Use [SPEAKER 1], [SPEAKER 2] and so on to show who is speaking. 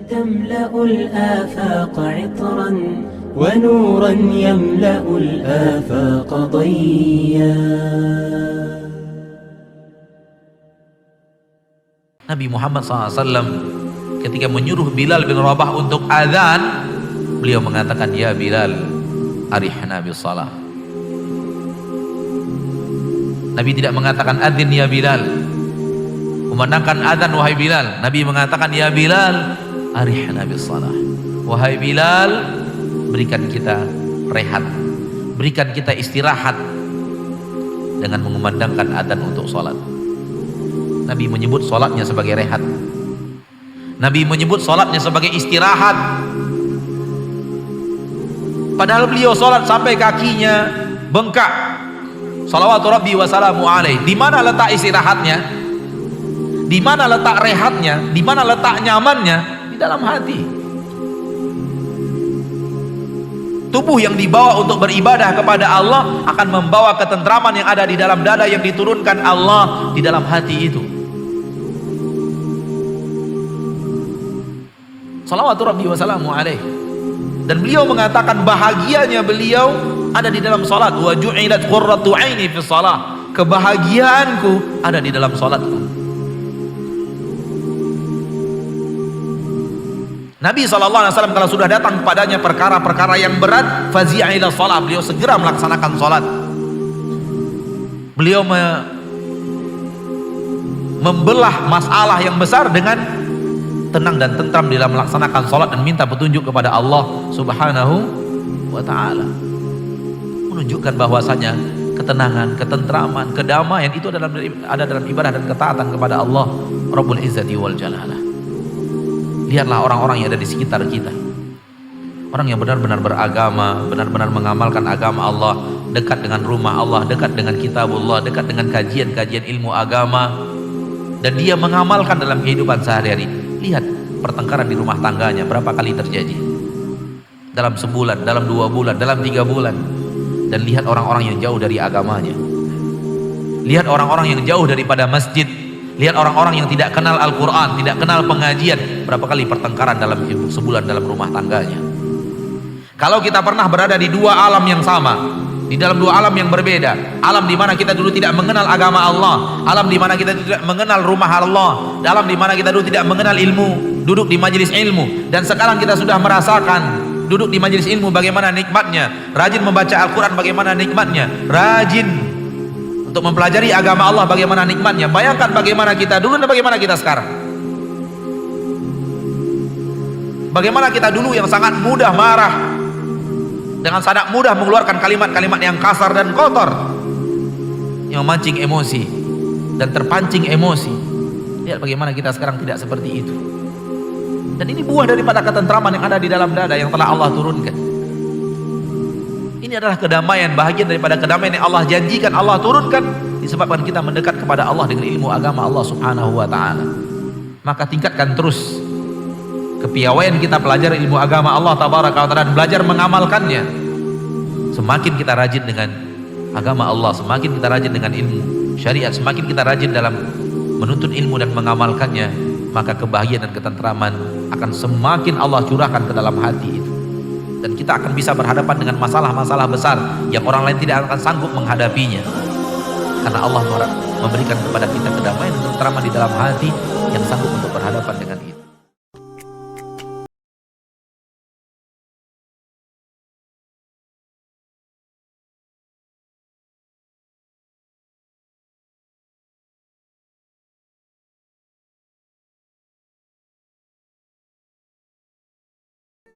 [SPEAKER 1] تملأ الآفاق عطرا ونورا يملأ الآفاق ضيا.
[SPEAKER 2] Nabi Muhammad SAW ketika menyuruh Bilal bin Rabah untuk azan, beliau mengatakan, ya Bilal, arihna bis salah. Nabi tidak mengatakan adzin ya Bilal, kumandangkan azan wahai Bilal. Nabi mengatakan, ya Bilal, arihna bis salah. Wahai Bilal, berikan kita rehat, berikan kita istirahat dengan mengumandangkan azan untuk salat. Nabi menyebut salatnya sebagai rehat. Nabi menyebut salatnya sebagai istirahat. Padahal beliau salat sampai kakinya bengkak. Salawatu Rabbi wa salamu alaih. Di mana letak istirahatnya? Di mana letak rehatnya? Di mana letak nyamannya? Di dalam hati. Tubuh yang dibawa untuk beribadah kepada Allah akan membawa ketentraman yang ada di dalam dada yang diturunkan Allah di dalam hati itu. Salawatu Rabbi wa salamu alaih. Dan beliau mengatakan bahagianya beliau ada di dalam salat. Wa ju'ilat qurratu aini fi shalah. Kebahagiaanku ada di dalam salatku. Nabi SAW kalau sudah datang kepadanya perkara-perkara yang berat, fazi'a ila shalah, beliau segera melaksanakan salat. Beliau membelah masalah yang besar dengan tenang dan tentram dalam melaksanakan salat dan minta petunjuk kepada Allah Subhanahu wa ta'ala. Menunjukkan bahwasanya ketenangan, ketentraman, kedamaian itu ada dalam ibadah dan ketaatan kepada Allah Rabbul Izzati wal Jalalah. Lihatlah orang-orang yang ada di sekitar kita, orang yang benar-benar beragama, benar-benar mengamalkan agama Allah, dekat dengan rumah Allah, dekat dengan kitabullah, dekat dengan kajian-kajian ilmu agama, dan dia mengamalkan dalam kehidupan sehari-hari. Lihat pertengkaran di rumah tangganya berapa kali terjadi dalam sebulan, dalam 2 bulan, dalam 3 bulan. Dan lihat orang-orang yang jauh dari agamanya, lihat orang-orang yang jauh daripada masjid, lihat orang-orang yang tidak kenal Al-Quran, tidak kenal pengajian, berapa kali pertengkaran dalam sebulan dalam rumah tangganya. Kalau kita pernah berada di 2 alam yang sama, di dalam 2 alam yang berbeda, alam di mana kita dulu tidak mengenal agama Allah, alam di mana kita tidak mengenal rumah Allah, alam di mana kita dulu tidak mengenal ilmu, duduk di majelis ilmu, dan sekarang kita sudah merasakan duduk di majelis ilmu bagaimana nikmatnya, rajin membaca Al-Quran bagaimana nikmatnya, rajin untuk mempelajari agama Allah bagaimana nikmatnya. Bayangkan bagaimana kita dulu dan bagaimana kita sekarang. Bagaimana kita dulu yang sangat mudah marah, dengan sangat mudah mengeluarkan kalimat-kalimat yang kasar dan kotor, yang memancing emosi dan terpancing emosi. Lihat bagaimana kita sekarang tidak seperti itu. Dan ini buah daripada ketentraman yang ada di dalam dada yang telah Allah turunkan. Ini adalah kedamaian, bahagian daripada kedamaian yang Allah janjikan, Allah turunkan disebabkan kita mendekat kepada Allah dengan ilmu agama Allah Subhanahu wa ta'ala. Maka tingkatkan terus kepiawaian kita pelajari ilmu agama Allah Tabaraka wa ta'ala dan belajar mengamalkannya. Semakin kita rajin dengan agama Allah, semakin kita rajin dengan ilmu syariat, semakin kita rajin dalam menuntut ilmu dan mengamalkannya, maka kebahagiaan dan ketentraman akan semakin Allah curahkan ke dalam hati itu. Dan kita akan bisa berhadapan dengan masalah-masalah besar yang orang lain tidak akan sanggup menghadapinya, karena Allah memberikan kepada kita kedamaian dan ketentraman di dalam hati yang sanggup untuk berhadapan dengan itu.